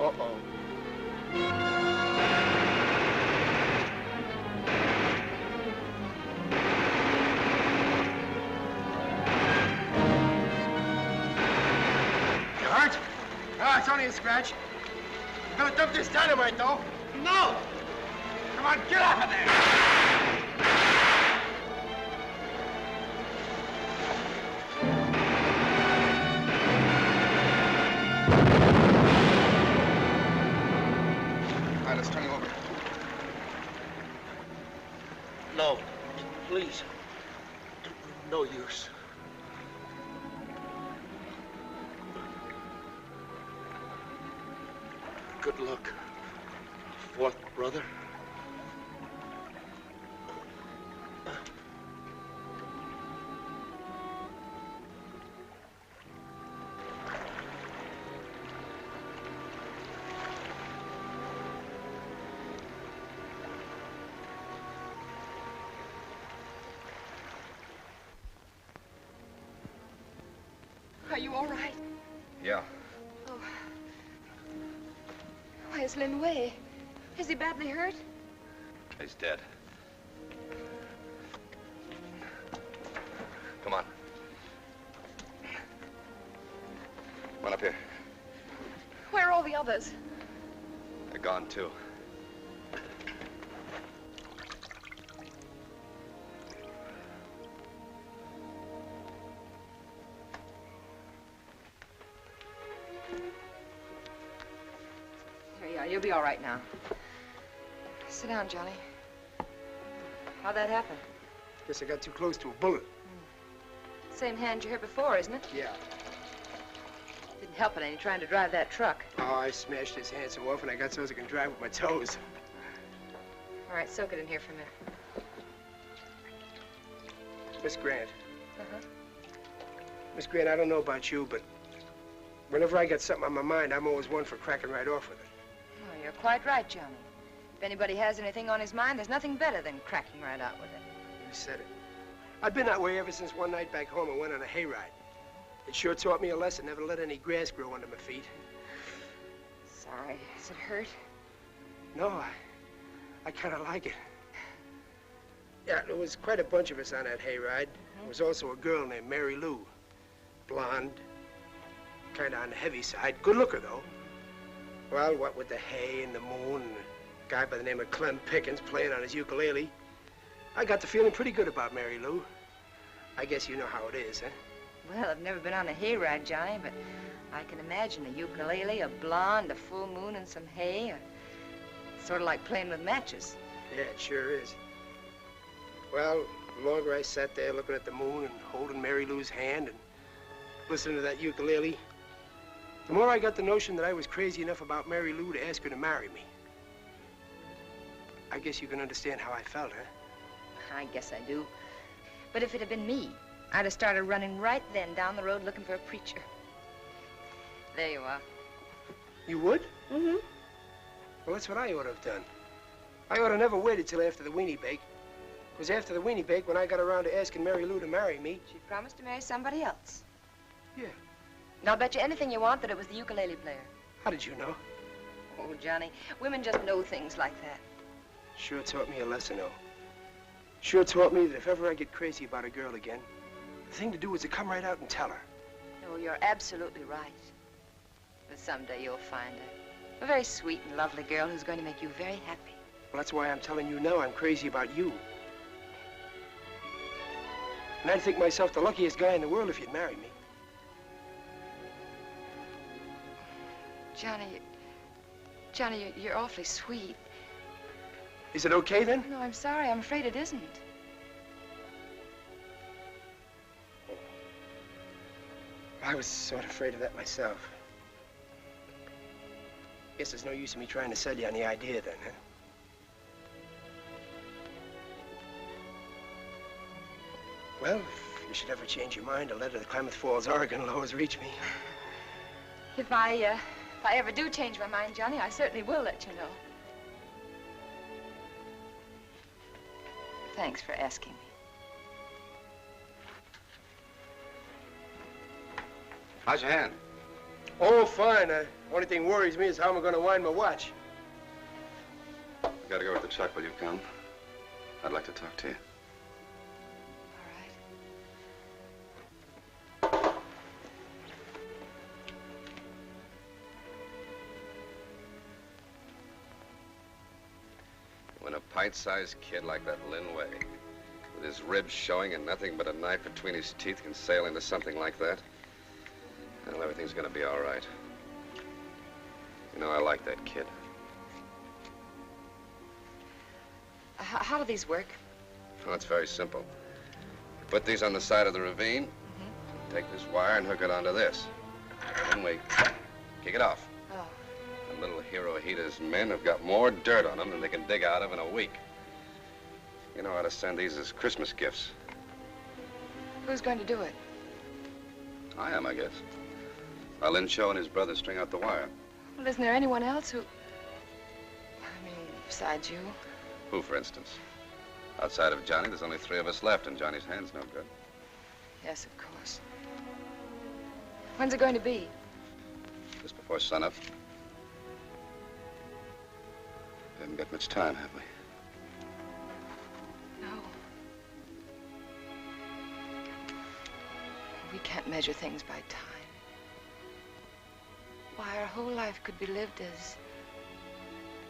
Uh-oh. You hurt? Ah, it's only a scratch. I'm gonna dump this dynamite, though. No! Come on, get off of there! All right, let's turn him over. No, please. No use. Good luck, fourth brother. Are you all right? Yeah. Oh. Where's Lin Wei? Is he badly hurt? He's dead. Come on. Come on up here. Where are all the others? They're gone, too. Here you are. You'll be all right now. Sit down, Johnny. How'd that happen? Guess I got too close to a bullet. Same hand you hit before, isn't it? Yeah. Didn't help it any trying to drive that truck. Oh, I smashed his hand so often I got so I can drive with my toes. All right, soak it in here for a minute. Miss Grant. Uh-huh. Miss Grant, I don't know about you, but whenever I get something on my mind, I'm always one for cracking right off with it. Oh, you're quite right, Johnny. If anybody has anything on his mind, there's nothing better than cracking right out with it. You said it. I've been that way ever since one night back home I went on a hayride. It sure taught me a lesson, never to let any grass grow under my feet. Sorry. Does it hurt? No, I kind of like it. Yeah, there was quite a bunch of us on that hayride. There was also a girl named Mary Lou. Blonde, kind of on the heavy side. Good looker, though. Well, what with the hay and the moon and a guy by the name of Clem Pickens playing on his ukulele, I got to feeling pretty good about Mary Lou. I guess you know how it is, huh? Well, I've never been on a hayride, Johnny, but I can imagine a ukulele, a blonde, a full moon, and some hay. Sort of like playing with matches. Yeah, it sure is. Well, the longer I sat there looking at the moon and holding Mary Lou's hand and listening to that ukulele, the more I got the notion that I was crazy enough about Mary Lou to ask her to marry me. I guess you can understand how I felt, huh? I guess I do. But if it had been me, I'd have started running right then down the road looking for a preacher. There you are. You would? Mm-hmm. Well, that's what I ought to have done. I ought to never waited till after the weenie bake. Because after the weenie bake, when I got around to asking Mary Lou to marry me... She promised to marry somebody else. Yeah. And I'll bet you anything you want that it was the ukulele player. How did you know? Oh, Johnny, women just know things like that. Sure taught me a lesson, though. Sure taught me that if ever I get crazy about a girl again, the thing to do is to come right out and tell her. Oh, you're absolutely right. But someday you'll find her. A very sweet and lovely girl who's going to make you very happy. Well, that's why I'm telling you now I'm crazy about you. And I'd think myself the luckiest guy in the world if you'd marry me. Johnny, you're awfully sweet. Is it okay, then? No, I'm sorry. I'm afraid it isn't. I was sort of afraid of that myself. Guess there's no use in me trying to sell you on the idea, then, huh? Well, if you should ever change your mind, a letter to Klamath Falls, Oregon will always reach me. If I ever do change my mind, Johnny, I certainly will let you know. Thanks for asking me. How's your hand? Oh, fine. Only thing worries me is how I'm going to wind my watch. You gotta go with the truck. Will you come? I'd like to talk to you. When a pint-sized kid like that Lin Wei, with his ribs showing and nothing but a knife between his teeth, can sail into something like that, well, everything's gonna be all right. You know, I like that kid. How do these work? Well, it's very simple. You put these on the side of the ravine, take this wire and hook it onto this. Then we kick it off. Oh. And little Hirohita's men have got more dirt on them than they can dig out of in a week. You know how to send these as Christmas gifts. Who's going to do it? I am, I guess. While Lin Cho and his brother string out the wire. Well, isn't there anyone else who... I mean, besides you? Who, for instance? Outside of Johnny, there's only 3 of us left, and Johnny's hand's no good. Yes, of course. When's it going to be? Just before sunup. We haven't got much time, have we? No. We can't measure things by time. Why, our whole life could be lived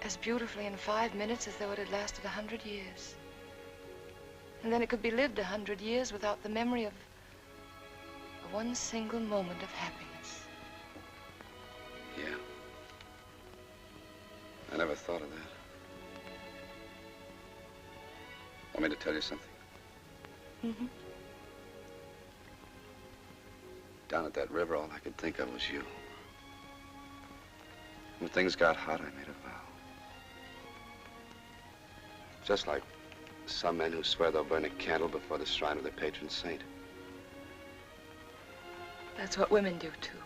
as beautifully in 5 minutes as though it had lasted 100 years. And then it could be lived 100 years without the memory of one single moment of happiness. Yeah. I never thought of that. Want me to tell you something? Mm-hmm. Down at that river, all I could think of was you. When things got hot, I made a vow. Just like some men who swear they'll burn a candle before the shrine of their patron saint. That's what women do, too.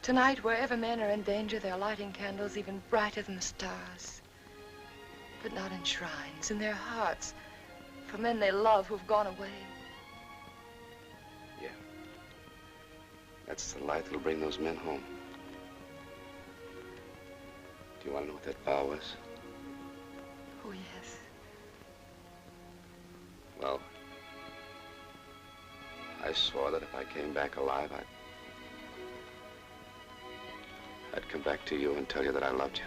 Tonight, wherever men are in danger, they're lighting candles even brighter than the stars. But not in shrines, in their hearts, for men they love who've gone away. Yeah. That's the light that'll bring those men home. Do you want to know what that vow was? Oh, yes. Well, I swore that if I came back alive, I'd come back to you and tell you that I loved you.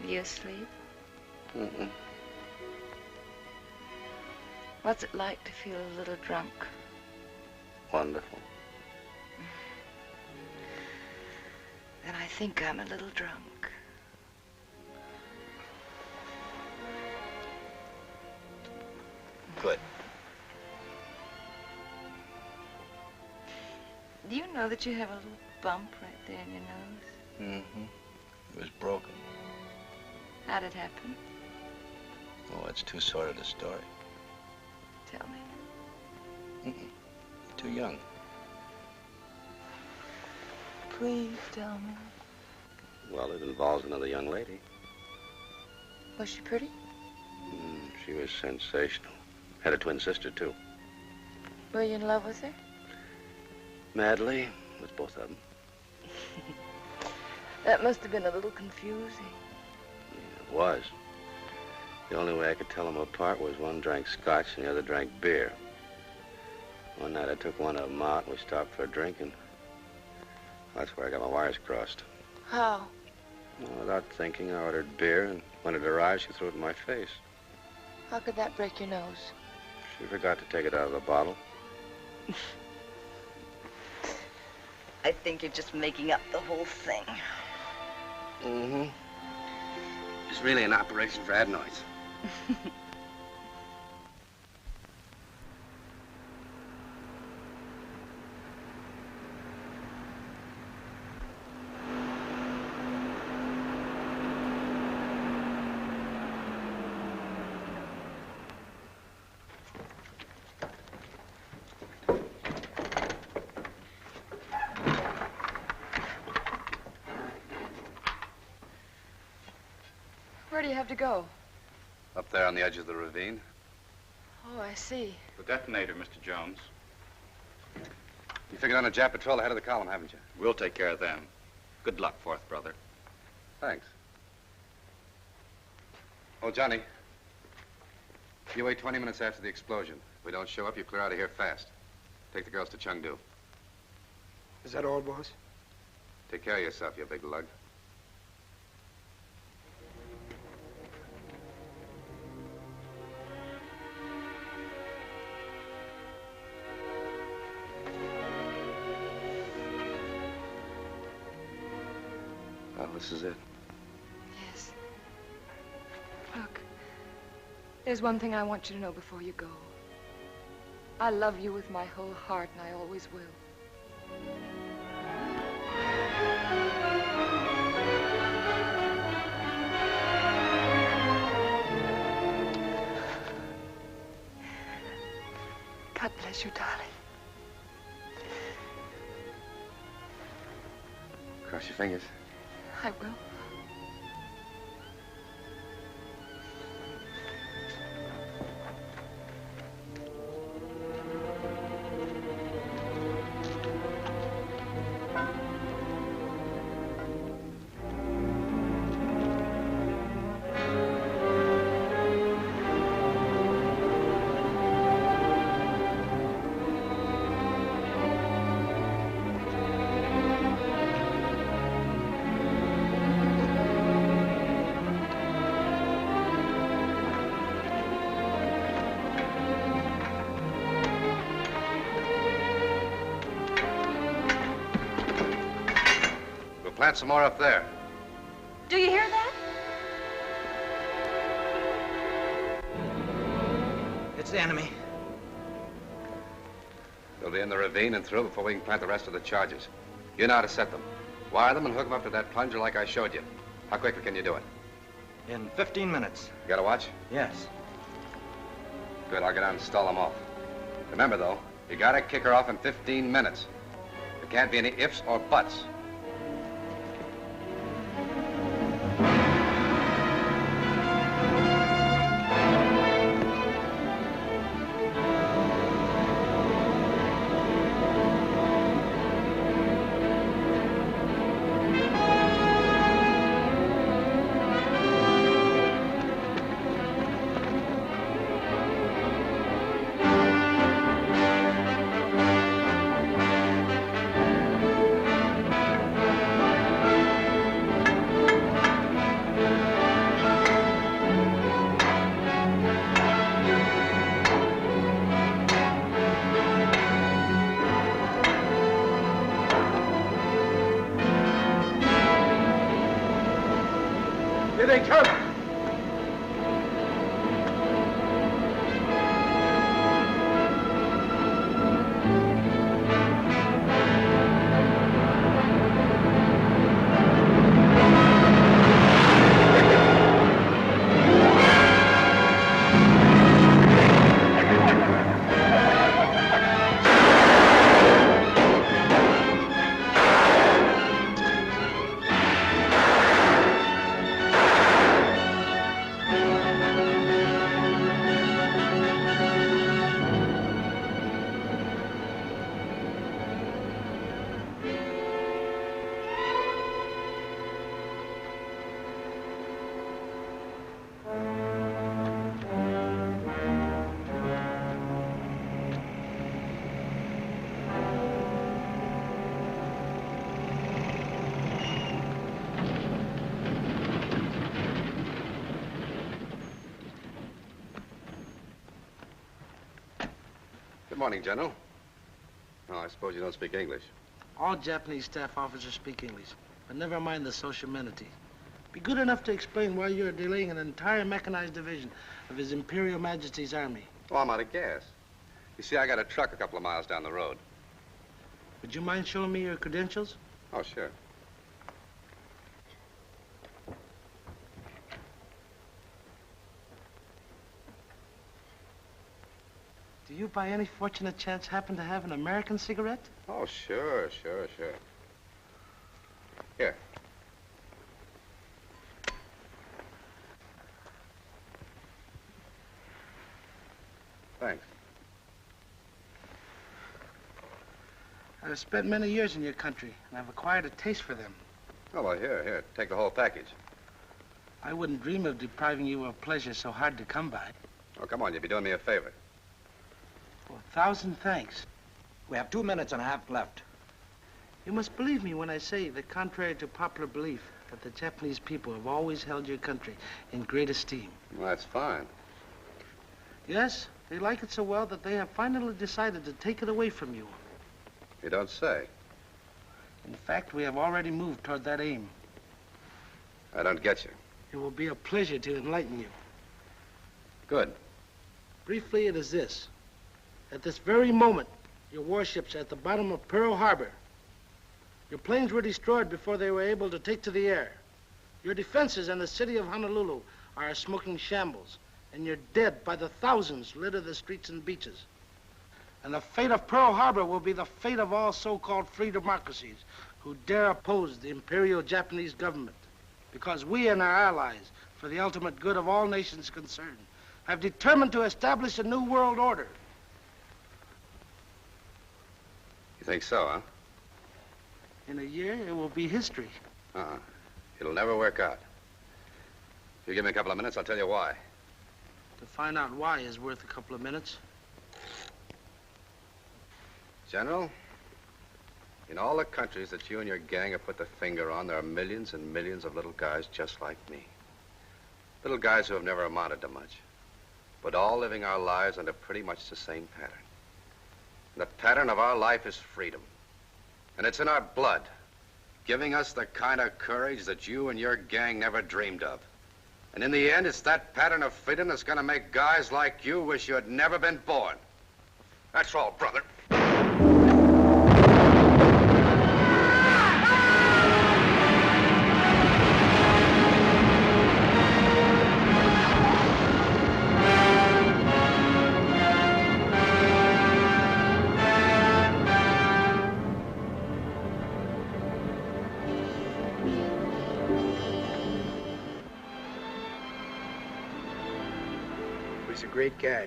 You asleep? Mm-mm. What's it like to feel a little drunk? Wonderful. Then I think I'm a little drunk. Good. Do you know that you have a little bump right there in your nose? Mm-hmm. It was broken. How'd it happen? Oh, it's too sordid a story. Tell me. Mm-mm. You're too young. Please tell me. Well, it involves another young lady. Was she pretty? She was sensational. Had a twin sister, too. Were you in love with her? Madly, with both of them. That must have been a little confusing. It was. The only way I could tell them apart was one drank scotch and the other drank beer. One night I took one of them out and we stopped for a drink, and that's where I got my wires crossed. How? Well, without thinking, I ordered beer, and when it arrived, she threw it in my face. How could that break your nose? She forgot to take it out of the bottle. I think you're just making up the whole thing. Mm-hmm. It's really an operation for adenoids. do you have to go? Up there on the edge of the ravine. Oh, I see. The detonator, Mr. Jones. You figured on a Jap patrol ahead of the column, haven't you? We'll take care of them. Good luck, fourth brother. Thanks. Oh, Johnny. You wait 20 minutes after the explosion. If we don't show up, you clear out of here fast. Take the girls to Chengdu. Is that all, boss? Take care of yourself, you big lug. Well, this is it. Yes. Look, there's one thing I want you to know before you go. I love you with my whole heart, and I always will. God bless you, darling. Cross your fingers. I will. Plant some more up there. Do you hear that? It's the enemy. They'll be in the ravine and through before we can plant the rest of the charges. You know how to set them. Wire them and hook them up to that plunger like I showed you. How quickly can you do it? In 15 minutes. You got a watch? Yes. Good, I'll get out and stall them off. Remember, though, you gotta kick her off in 15 minutes. There can't be any ifs or buts. Here they come. Good morning, General. Oh, I suppose you don't speak English. All Japanese staff officers speak English, but never mind the social amenities. Be good enough to explain why you're delaying an entire mechanized division of His Imperial Majesty's Army. Oh, I'm out of gas. You see, I got a truck a couple of miles down the road. Would you mind showing me your credentials? Oh, sure. Do you, by any fortunate chance, happen to have an American cigarette? Oh, sure. Here. Thanks. I've spent many years in your country, and I've acquired a taste for them. Oh, well, here, take the whole package. I wouldn't dream of depriving you of a pleasure so hard to come by. Oh, come on, you'd be doing me a favor. Oh, 1,000 thanks. We have 2 minutes and a half left. You must believe me when I say that contrary to popular belief, that the Japanese people have always held your country in great esteem. Well, that's fine. Yes, they like it so well that they have finally decided to take it away from you. You don't say. In fact, we have already moved toward that aim. I don't get you. It will be a pleasure to enlighten you. Good. Briefly, it is this. At this very moment, your warships are at the bottom of Pearl Harbor. Your planes were destroyed before they were able to take to the air. Your defenses in the city of Honolulu are a smoking shambles, and your dead by the thousands litter the streets and beaches. And the fate of Pearl Harbor will be the fate of all so-called free democracies who dare oppose the imperial Japanese government. Because we and our allies, for the ultimate good of all nations concerned, have determined to establish a new world order. You think so, huh? In a year, it will be history. Uh-uh. It'll never work out. If you give me a couple of minutes, I'll tell you why. To find out why is worth a couple of minutes. General, in all the countries that you and your gang have put the finger on, there are millions and millions of little guys just like me. Little guys who have never amounted to much, but all living our lives under pretty much the same pattern. And the pattern of our life is freedom. And it's in our blood, giving us the kind of courage that you and your gang never dreamed of. And in the end, it's that pattern of freedom that's gonna make guys like you wish you had never been born. That's all, brother. He's a great guy.